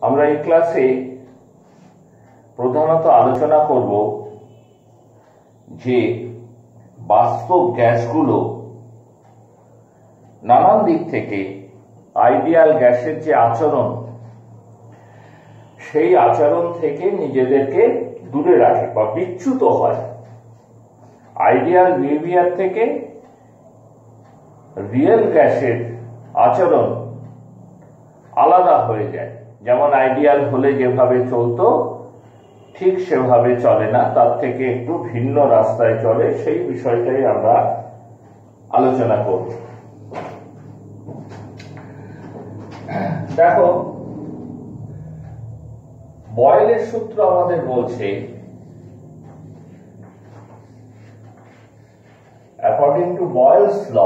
আমরা এই ক্লাসে প্রধানত আলোচনা করব যে বাস্তব গ্যাসগুলো নানান দিক থেকে আইডিয়াল গ্যাসের যে আচরণ, সেই আচরণ থেকে নিজেদেরকে দূরে রাখে বা বিচ্যুত হয়। আইডিয়াল বিহেভিয়ার থেকে রিয়েল গ্যাসের আচরণ আলাদা হয়ে যায়। যেমন আইডিয়াল হলে যেভাবে চলতো ঠিক সেভাবে চলে না, তার থেকে একটু ভিন্ন রাস্তায় চলে। সেই বিষয়টাই আমরা আলোচনা করব। দেখো, বয়েলের সূত্র আমাদের বলছে, অ্যাকর্ডিং টু বয়েলস ল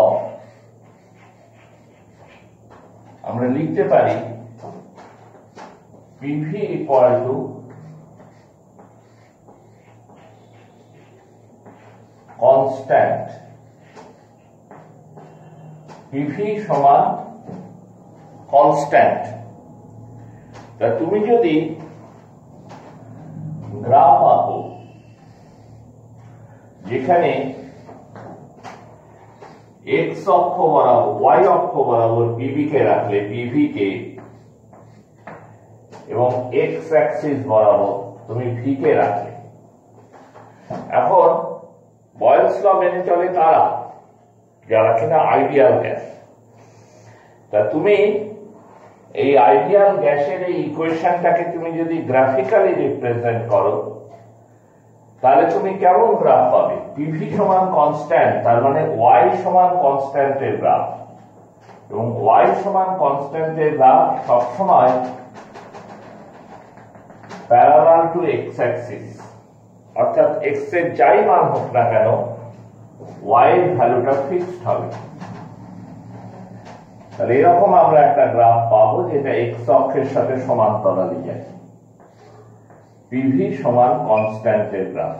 আমরা লিখতে পারি PV equal to constant. PV সমান কনস্ট্যান্ট। তা তুমি যদি গ্রাফ আঁকো যেখানে এক্স অক্ষ বরাবর ওয়াই অক্ষ বরাবর পিভি কে রাখলে, পিভি কে, এবং এক্স অ্যাক্সিস বরাবর তুমি ভি কে রাখলে, এখন বয়েলস ল মেনে চলে তারা যারা কিনা আইডিয়াল গ্যাস। তা তুমি এই আইডিয়াল গ্যাসের এই ইকুয়েশনটাকে তুমি যদি গ্রাফিক্যালি রিপ্রেজেন্ট করো, তাহলে তুমি কেমন গ্রাফ পাবে? পিভি সমান কনস্ট্যান্ট, তার মানে ওয়াই সমান কনস্ট্যান্টের গ্রাফ, এবং ওয়াই সমান কনস্ট্যান্টের গ্রাফ সবসময় প্যারালাল টু এক্স অ্যাক্সিস, অর্থাৎ এক্স এর যাই মান হোক না কেন ওয়াই এর ভ্যালুটা ফিক্সড হবে। তাহলে এরকম আমরা একটা গ্রাফ পাবো যেটা এক্স অক্ষের সাথে সমান্তরালে যায়। পিভি সমান কনস্ট্যান্টের গ্রাফ।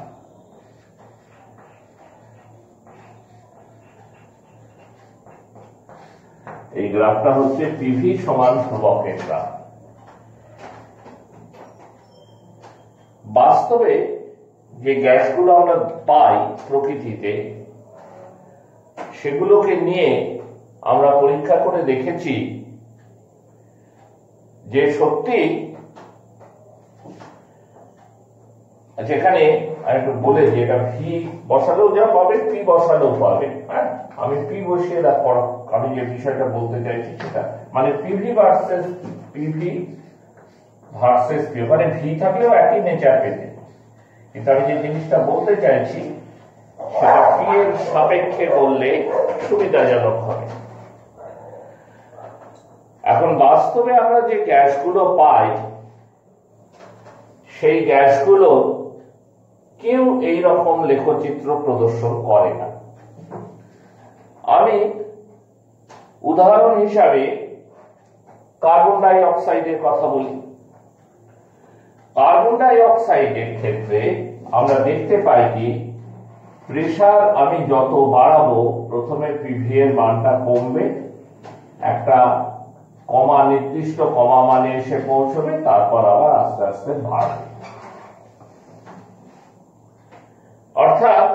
এই গ্রাফটা হচ্ছে পিভি সমান ধ্রুবকের গ্রাফ। বাস্তবে যে গ্যাসগুলো আমরা পাই প্রকৃতিতে, সেগুলোকে নিয়ে আমরা পরীক্ষা করে দেখেছি যে সত্যি যেখানে একটু বলে যে এটা ভি বসালেও যা পাবে, পি বসালেও পাবে। হ্যাঁ, আমি পি বসিয়ে আমি যে বিষয়টা বলতে চাইছি সেটা মানে PV versus PV versus P, মানে ভি থাকলেও একই নেচার পেতে, কিন্তু আমি যে জিনিসটা বলতে চাইছি সেটা পি এর সাপেক্ষে বললে সুবিধাজনক হবে। এখন বাস্তবে আমরা যে গ্যাসগুলো পাই, সেই গ্যাসগুলো কেউ এই রকম লেখচিত্র প্রদর্শন করে না। আমি উদাহরণ হিসাবে কার্বন ডাই অক্সাইডের কথা বলি। কার্বন ডাই অক্সাইডের ক্ষেত্রে আমরা দেখতে পাই কি, প্রেসার আমি যত বাড়াবো প্রথমে পিভি এর মানটা কমবে, একটা কমা নির্দিষ্ট কমা মানে এসে পৌঁছবে, তারপর আবার আস্তে আস্তে বাড়বে। অর্থাৎ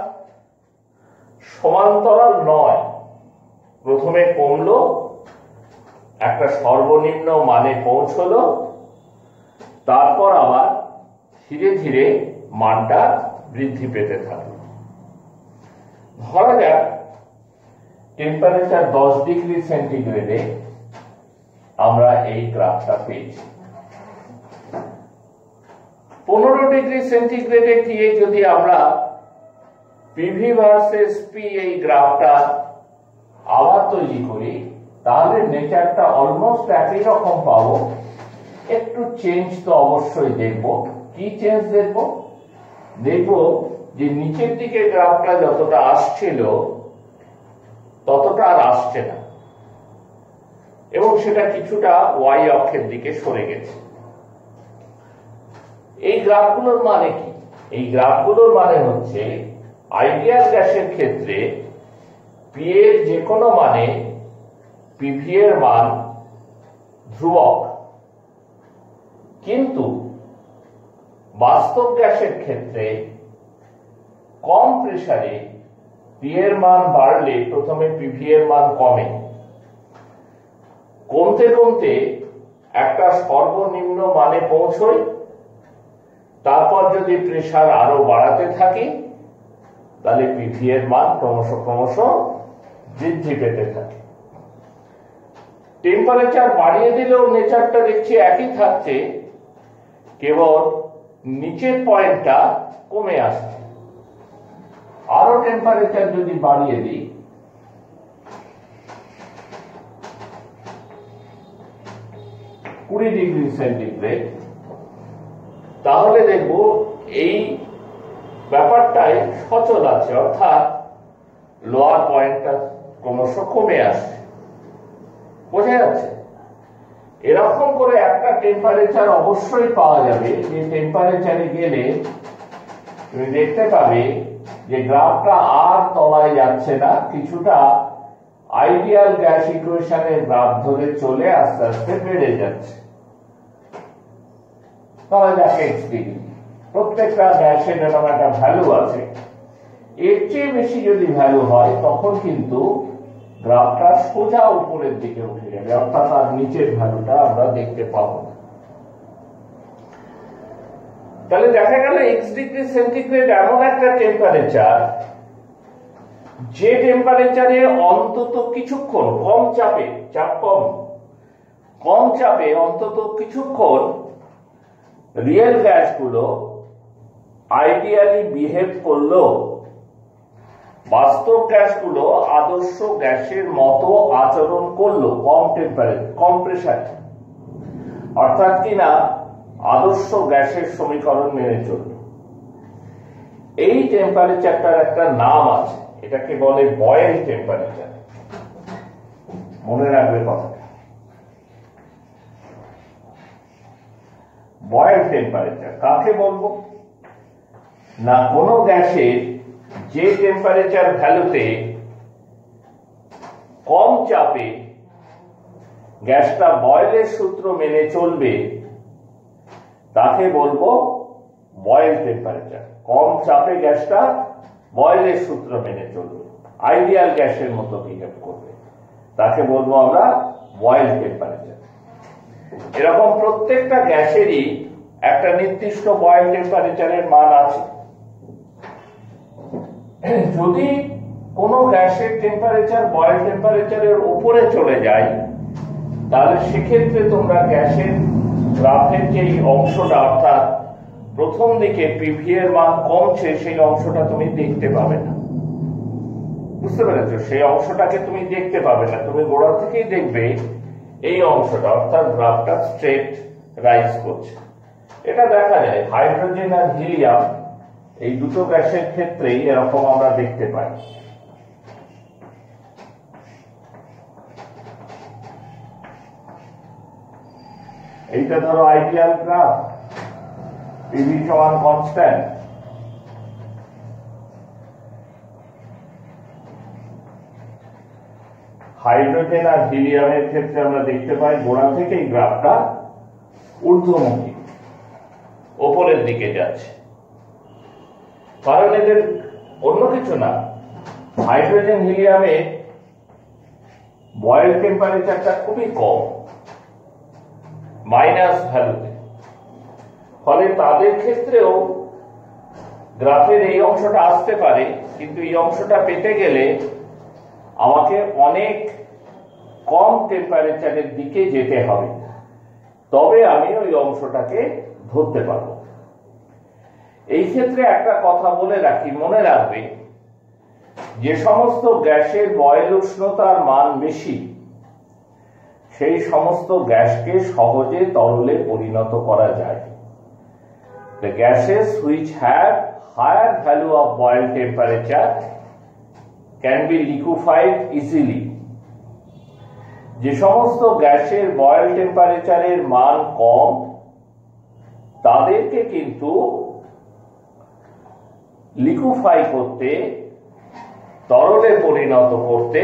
সমান্তরাল নয়, প্রথমে কমলো, একটা সর্বনিম্ন মানে পৌঁছলো, তারপর আবার ধীরে ধীরে মানটা বৃদ্ধি পেতে থাকলো। ধরা যাক টেম্পারেচার 10 ডিগ্রি সেন্টিগ্রেডে আমরা এই গ্রাফটা পেয়েছি। 15 ডিগ্রি সেন্টিগ্রেডে গিয়ে যদি আমরা পিভি ভার্সেস পি এই গ্রাফটা আবার তৈরি করি, তাহলে নেচারটা অলমোস্ট একই রকম পাবো। একটু চেঞ্জ তো অবশ্যই দেখব। কি চেঞ্জ দেখব? দেখব যে নিচের দিকে গ্রাফটা যতটা আসছিল ততটা আর আসছে না, এবং সেটা কিছুটা ওয়াই অক্ষের দিকে সরে গেছে। এই গ্রাফগুলোর মানে কি? এই গ্রাফগুলোর মানে হচ্ছে আইডিয়াল গ্যাসের ক্ষেত্রে পি এর যে কোনো মানে পিভি এর মান ধ্রুবক, কিন্তু বাস্তব গ্যাসের ক্ষেত্রে কম প্রেসারে পি এর মান বাড়লে প্রথমে পিভি এর মান কমে, কমতে কমতে একটা সর্বনিম্ন মানে পৌঁছয়। তারপর যদি প্রেসার আরো বাড়াতে থাকি তাহলে পিভি এর মান ক্রমশ ক্রমশ বৃদ্ধি পেতে থাকে। টেম্পারেচার বাড়িয়ে দিলেও নেচারটা দেখছি একই থাকছে, কেবল নিচের পয়েন্টটা কমে আসছে। আরো টেম্পারেচার যদি বাড়িয়ে দিই, 20 ডিগ্রি সেন্টিগ্রেড, তাহলে দেখব এই ব্যাপারটাই সচল আছে, অর্থাৎ লোয়ার পয়েন্টটা ক্রমশ কমে আসছে। বোঝা যাচ্ছে? এরকম করে একটা টেম্পারেচার অবশ্যই পাওয়া যাবে, যে টেম্পারেচারে গেলে তুমি দেখতে পাবে যে গ্রাফটা আর তলায় যাচ্ছে না, কিছুটা আইডিয়াল গ্যাস ইকুয়েশনের গ্রাফ ধরে চলে আস্তে আস্তে বেড়ে যাচ্ছে। ধরা যাক এক্স ডিগ্রি, প্রত্যেকটা গ্যাসের এরকম একটা ভ্যালু আছে। এর চেয়ে বেশি যদি ভ্যালু হয় তখন কিন্তু গ্রাফটা সোজা উপরের দিকে উঠে যাবে, অর্থাৎ আর নিচের ভ্যালুটা আমরা দেখতে পাবো না। তাহলে দেখা গেল এক্স ডিগ্রি সেন্টিগ্রেড এমন একটা টেম্পারেচার, যে টেম্পারেচারে অন্তত কিছুক্ষণ কম চাপে, কম চাপে অন্তত কিছুক্ষণ রিয়েল গ্যাসগুলো আইডিয়ালি বিহেভ করলো, বাস্তব গ্যাসগুলো আদর্শ গ্যাসের মতো আচরণ করলো কম টেম্পারেচার, কম প্রেসারে, অর্থাৎ কিনা আদর্শ গ্যাসের সমীকরণ মেনে চলল। এই টেম্পারেচারটার একটা নাম আছে, এটাকে বলে বয়েল টেম্পারেচার। মনে রাখবে কথাটা, বয়েল টেম্পারেচার কাকে বলবো না, কোন গ্যাসের যে টেম্পারেচার ভ্যালুতে কম চাপে গ্যাসটা বয়েলের সূত্র মেনে চলবে তাকে বলবো বয়েল টেম্পারেচার। কম চাপে গ্যাসটা বয়েলের সূত্র মেনে চলবে, আইডিয়াল গ্যাসের মতো বিহেভ করবে, তাকে বলবো আমরা বয়েল টেম্পারেচার। এরকম প্রত্যেকটা গ্যাসেরই একটা নির্দিষ্ট বয়েল টেম্পারেচারের মান আছে। যদি কোনো গ্যাসের টেম্পারেচার বয়েল টেম্পারেচারের উপরে চলে যায়, তাহলে সেক্ষেত্রে তোমরা গ্যাসের গ্রাফের যে অংশটা, অর্থাৎ প্রথম দিকে পিভি এর মান কমছে, সেই অংশটা তুমি দেখতে পাবে না। বুঝতে পেরেছো? সেই অংশটাকে তুমি দেখতে পাবে না, তুমি গোড়া থেকেই দেখবে এই অংশটা, অর্থাৎ গ্রাফটা স্ট্রেট রাইজ করছে। এটা দেখা যায় হাইড্রোজেন আর হিলিয়াম, এই দুটো গ্যাসের ক্ষেত্রেই এরকম আমরা দেখতে পাই। এইটা ধরো আইডিয়াল গ্রাফ, পিভি সমান কনস্ট্যান্ট, হাইড্রোজেন আর হিলিয়ামের ক্ষেত্রে আমরা দেখতে পাই গোড়া থেকেই গ্রাফটা ঊর্ধ্বমুখী, ওপরের দিকে যাচ্ছে। কারণ এদের অন্য কিছু না, হাইড্রোজেন হিলিয়ামে বয়েল টেম্পারেচারটা খুবই কম, মাইনাস ভ্যালুতে, ফলে তাদের ক্ষেত্রেও গ্রাফের এই অংশটা আসতে পারে, কিন্তু এই অংশটা পেতে গেলে আমাকে অনেক কম টেম্পারেচারের দিকে যেতে হবে, তবে আমি ওই অংশটাকে ধরতে পারব। এই ক্ষেত্রে একটা কথা বলে রাখি, মনে রাখবে যে সমস্ত গ্যাসের বয়েল উষ্ণতার মান বেশি, সেই সমস্ত গ্যাসকে সহজে তরলে পরিণত করা যায়। The gases which have higher value of boil temperature can be liquefied easily. যে সমস্ত গ্যাসের বয়েল টেম্পারেচারের মান কম, তাদেরকে কিন্তু লিকুইফাই করতে, তরলে পরিণত করতে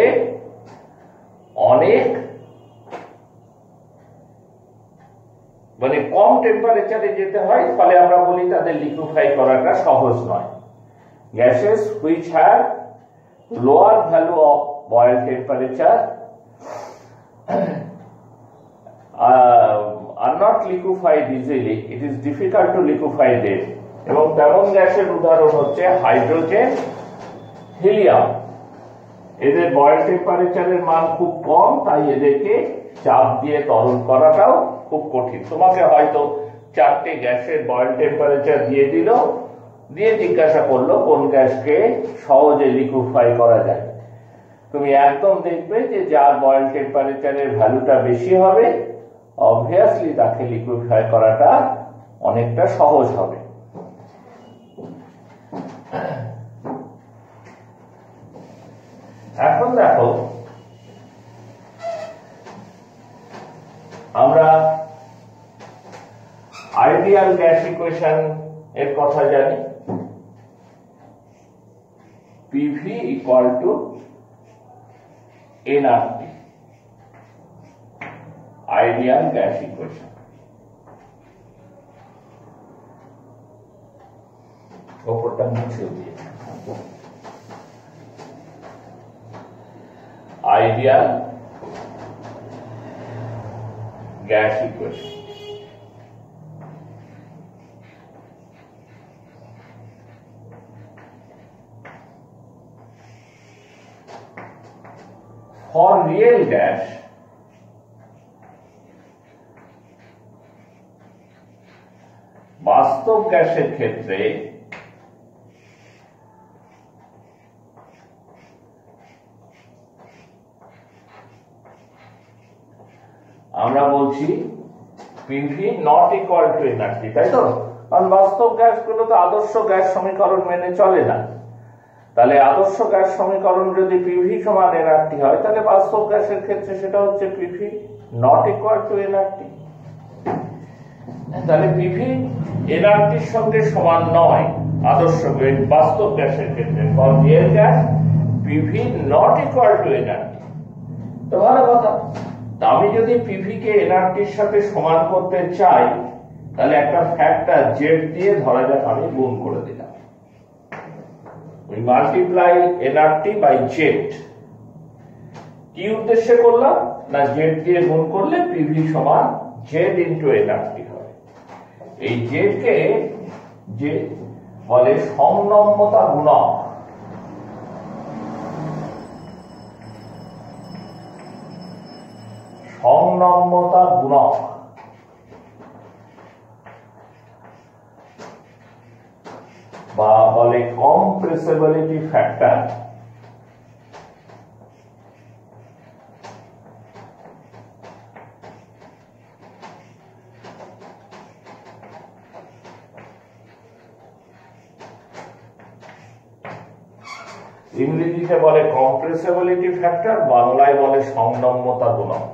অনেক মানে কম টেম্পারেচারে যেতে হয়, ফলে আমরা বলি তাদের লিকুইফাই করাটা সহজ নয়। Gases which have lower value of boil temperature are not liquefied easily, it is difficult to liquefy them। এবং তেমন গ্যাসের উদাহরণ হচ্ছে হাইড্রোজেন, হিলিয়াম। এদের বয়েল টেম্পারেচারের মান খুব কম, তাই এদেরকে চাপ দিয়ে তরল করাটাও খুব কঠিন। তোমাকে হয়তো 4টে গ্যাসের বয়েল টেম্পারেচার দিয়ে দিল, দিয়ে জিজ্ঞাসা করলো কোন গ্যাসকে সহজে লিকুইফাই করা যায়। তুমি একদম দেখবে যে যার বয়েল টেম্পারেচারের ভ্যালুটা বেশি হবে, অবভিয়াসলি তাকে লিকুইফাই করাটা অনেকটা সহজ হবে। এখন দেখো, আমরা আইডিয়াল গ্যাস ইকুয়েশন এর কথা জানি। PV equal to nRT, ideal gas equation. ওপরটা মুছে দিয়ে ideal gas equation. For real gas, বাস্তব গ্যাসের ক্ষেত্রে আমরা বলছি PV not equal to nRT, তাই তো? কারণ বাস্তব গ্যাসগুলো তো আদর্শ গ্যাস সমীকরণ মেনে চলে না। তাহলে আদর্শ গ্যাস সমীকরণ যদি PV সমান nRT হয়, তাহলে বাস্তব গ্যাসের ক্ষেত্রে সেটা হচ্ছে PV not equal to nRT। তাহলে PV nRT এর সঙ্গে সমান নয় আদর্শ বাস্তব গ্যাসের ক্ষেত্রে। For real gas PV not equal to nRT। তো ভালো কথা, আমি যদি PV কে nRT এর সাথে সমান করতে চাই, তাহলে একটা ফ্যাক্টর Z দিয়ে ধরা যাক আমি গুণ করে দিলাম। We multiply nRT by Z। কি উদ্দেশ্যে করলাম না, Z দিয়ে গুণ করলে PV সমান Z ইন্টু nRT হয়। এই Z কে যে বলে সংনম্যতা গুণক। সংনম্যতা গুণক বা বলে কম্প্রেসিবিলিটি ফ্যাক্টর। ইংরেজিতে বলে কম্প্রেসিবিলিটি ফ্যাক্টর, বাংলায় বলে সংনম্যতা গুণক।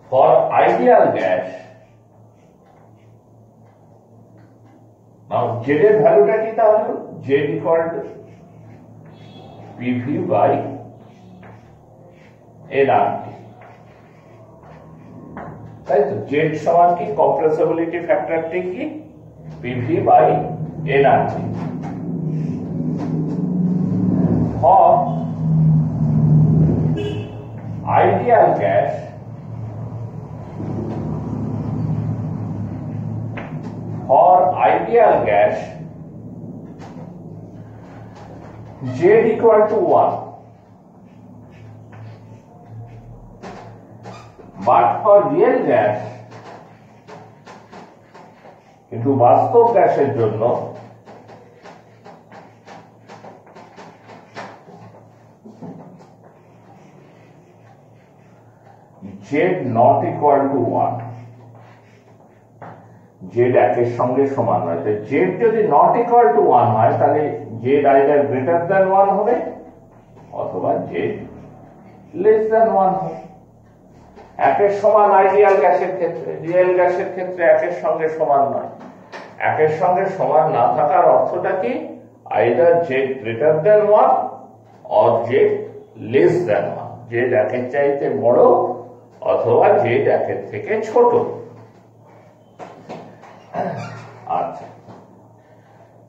ফর আইডিয়াল গ্যাস, Z এর ভ্যালুটা কি তাহলে? Z equal to PV by nRT, তাই তো? Z সমান কি, কম্প্রেসিবিলিটি ফ্যাক্টরটি কি? PV by nRT। For ideal gas, for ideal gas, Z equal to 1, but for real gas, কিন্তু বাস্তব গ্যাসের জন্য Z not equal to 1, Z একের সঙ্গে সমান নয়। তাই Z যদি নট ইকুয়াল টু 1 হয়, তাহলে Z আইদার গ্রেটার দ্যান 1 হবে অথবা Z লেস দ্যান 1 হবে। একের সমান আইডিয়াল গ্যাসের ক্ষেত্রে, রিয়েল গ্যাসের ক্ষেত্রে একের সঙ্গে সমান নয়। একের সঙ্গে সমান না থাকার অর্থটা কি? Either Z greater than 1 or Z less than 1। Z একের চাইতে বড় অথবা Z একের থেকে ছোট। আচ্ছা,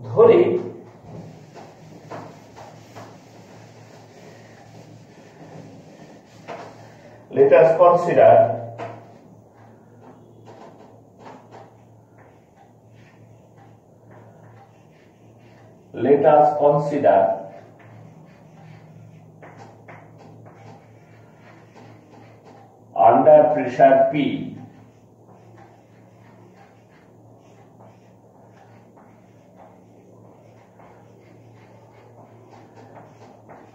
ধরি let us consider under pressure P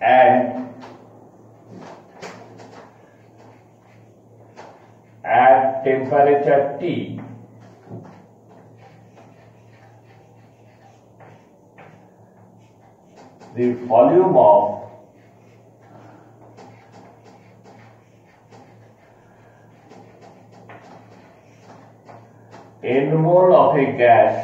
and at temperature T the volume of n mole of a gas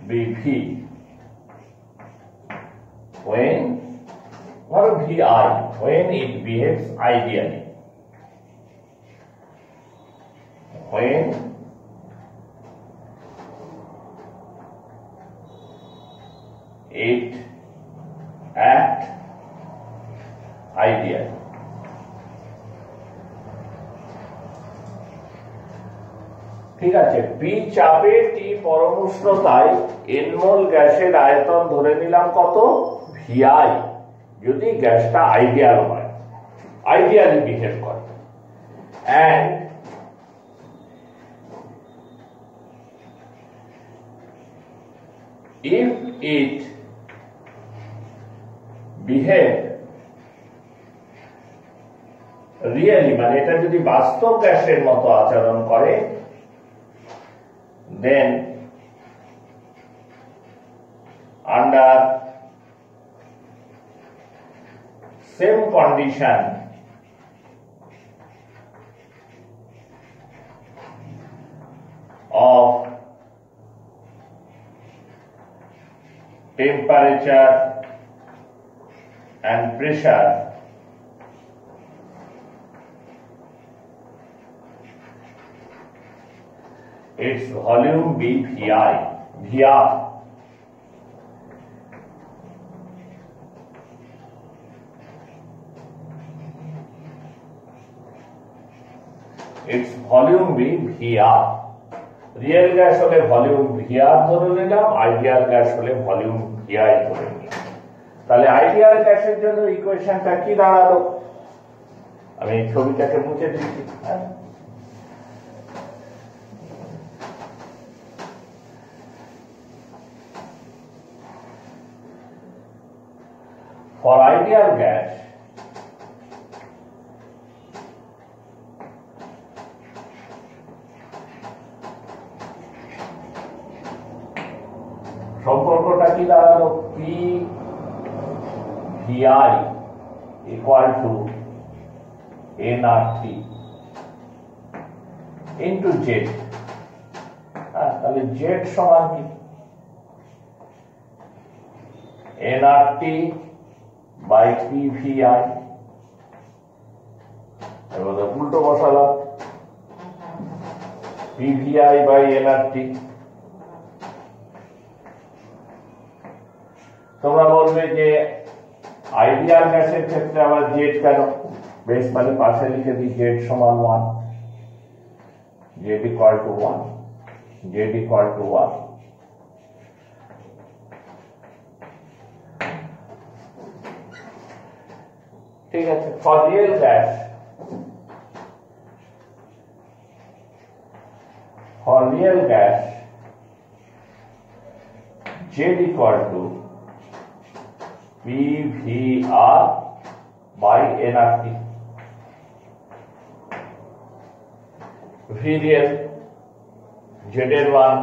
be V when VI when it behaves ideally, when it act ideal. ঠিক আছে, P চাপে টি পরম উষ্ণতায় N মোল গ্যাসের আয়তন ধরে নিলাম কত, Vi, যদি গ্যাসটা আইডিয়াল হয়, আইডিয়ালি বিহেভ করে। and if it behave really, মানে এটা যদি বাস্তব গ্যাসের মতো আচরণ করে, then under same condition of temperature and pressure its volume be VI, VR. Its volume be VR. Real gas হলে ভলিউম VR ধরে নিলাম, আইডিয়াল গ্যাস হলে ভলিউম VI ধরে নিলাম। তাহলে আইডিয়াল গ্যাসের জন্য ইকুয়েশনটা কি দাঁড়ালো, আমি এই ছবিটাকে মুছে দিচ্ছি। For ideal gas, সম্পর্কটা কি দাঁড়ালো, P VI equal to NRT into Z. তাহলে জেড সমান কি, এনআরটি বাই পি ভিআই, এবার উল্টো বসালাম, পি ভিআই বাই এনআরটি। তোমরা বলবে যে আইডিয়াল গ্যাসের ক্ষেত্রে আবার জেড কেন, বেশ, তাহলে পাশে লিখে দিই জেড সমান 1, Z equal two 1, Z equal two 1। ঠিক আছে, for real gas, for real gas Z equal to PVR by nRT. V real Z এর মান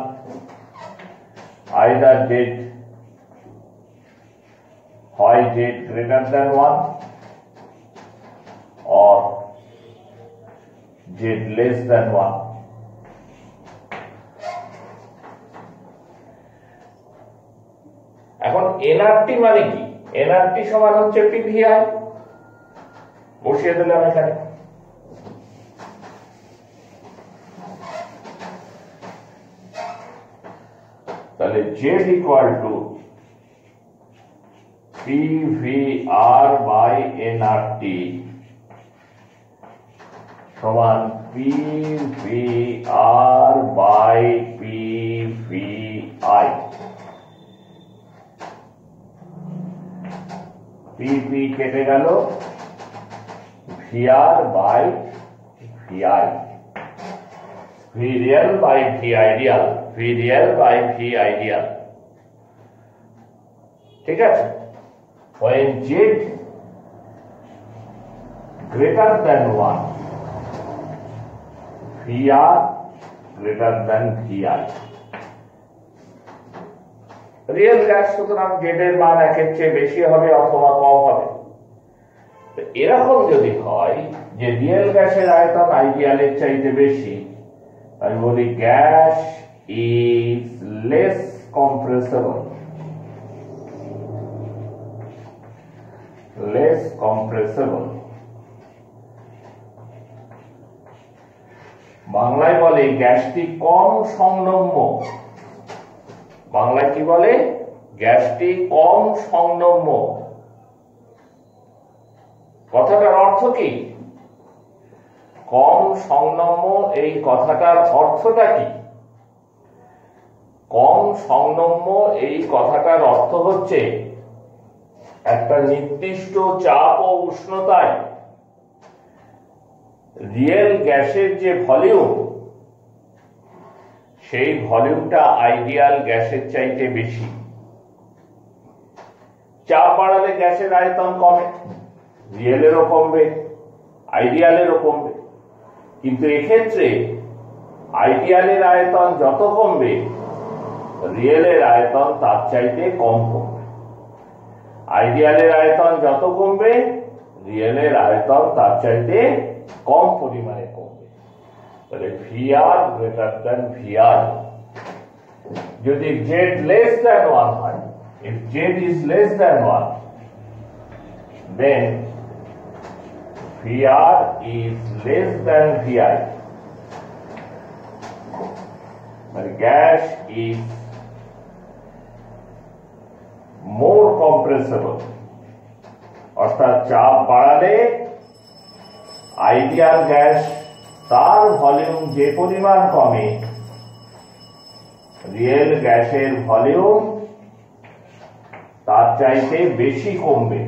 either Z হয় Z greater than 1 or Z less than 1. এখন nRT মানে কি, nRT সমান হচ্ছে পিভিআই, বসিয়ে দিলাম এখানে। তাহলে Z equal to PVR by nRT সমান PVR বাই PVI। PP কেটে গেল, VR by VI, V real by V ideal, V real by V ideal। ঠিক আছে, when Z greater than 1, VR greater than VI। Real gas সুতরাং Z এর মান একের চেয়ে বেশি হবে অথবা কম হবে। এরকম যদি হয় যে রিয়েল গ্যাসের আয়তন আইডিয়ালের চাইতে বেশি, আমি বলি gas is less compressible, less compressible. বাংলায় বলে গ্যাসটি কম সংনম্য। বাংলায় কি বলে? গ্যাসটি কম সংনম্য। কথাটার অর্থ কি? কম সংনম্য এই কথাটার অর্থটা কি? কম সংনম্য এই কথাটার অর্থ হচ্ছে একটা নির্দিষ্ট চাপ ও উষ্ণতায় রিয়েল গ্যাসের যে ভলিউম, সেই ভলিউমটা আইডিয়াল গ্যাসের চাইতে বেশি। চাপ বাড়ালে গ্যাসের আয়তন কমে, রিয়েলেরও কমবে, আইডিয়ালেরও কমবে। কিন্তু এক্ষেত্রে আইডিয়ালের আয়তন যত কমবে, রিয়েলের আয়তন তার চাইতে কম কমবে। আইডিয়ালের আয়তন যত কমবে, রিয়েলের আয়তন তার চাইতে কম পরিমাণে কমবে। তাহলে VR গ্রেটার দ্যান VI। যদি Z লেস দ্যান 1 হয়, if Z is less than 1, then VR is less than VI. The gas is more compressible. অর্থাৎ চাপ বাড়ালে আইডিয়াল গ্যাস তার ভলিউম যে পরিমাণ কমে, রিয়েল গ্যাসের ভলিউম তার চাইতে বেশি কমবে।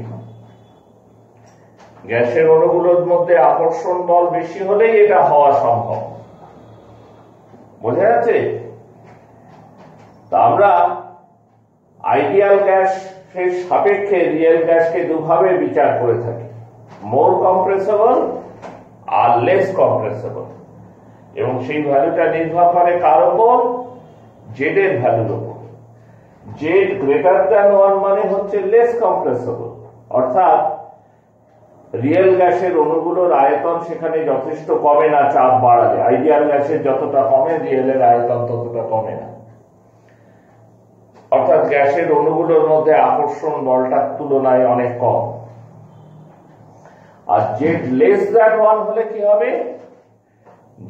গ্যাসের অণুগুলোর মধ্যে আকর্ষণ বল বেশি হলেই এটা হওয়া সম্ভব। বোঝা যাচ্ছে? তা আমরা আইডিয়াল গ্যাসের সাপেক্ষে রিয়েল গ্যাসকে দুভাবে বিচার করে থাকি, মোর কম্প্রেসেবল আর লেস কম্প্রেসেবল। এবং সেই ভ্যালুটা নির্ভর করে কার উপর? জেড এর ভ্যালুর উপর। জেড গ্রেটার দ্যান 1 মানে হচ্ছে লেস কম্প্রেসেবল, অর্থাৎ রিয়েল গ্যাসের অণুগুলোর আয়তন সেখানে যথেষ্ট কমে না চাপ বাড়ালে। আইডিয়াল গ্যাসের যতটা কমে, রিয়েলের আয়তন ততটা কমে না। অর্থাৎ গ্যাসের অণুগুলোর মধ্যে আকর্ষণ বলটার তুলনায় অনেক কম। আর জেড লেস দ্যান 1 হলে কি হবে?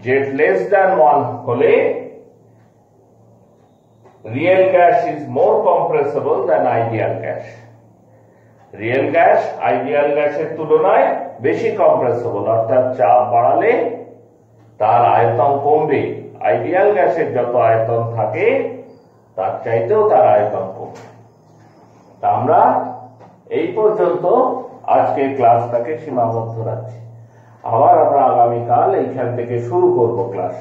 জেড লেস দ্যান 1 হলে real gas is more compressible than ideal gas. Real gas ideal গ্যাসের তুলনায় বেশি কম্প্রেসেবল, অর্থাৎ চাপ বাড়ালে তার আয়তন কমবে। আইডিয়াল গ্যাসের যত আয়তন থাকে তার চাইতেও তার আয়তন কমবে। তা আমরা এই পর্যন্ত আজকে ক্লাসটাকে সীমাবদ্ধ রাখছি। আবার আমরা আগামীকাল এইখান থেকে শুরু করব ক্লাস।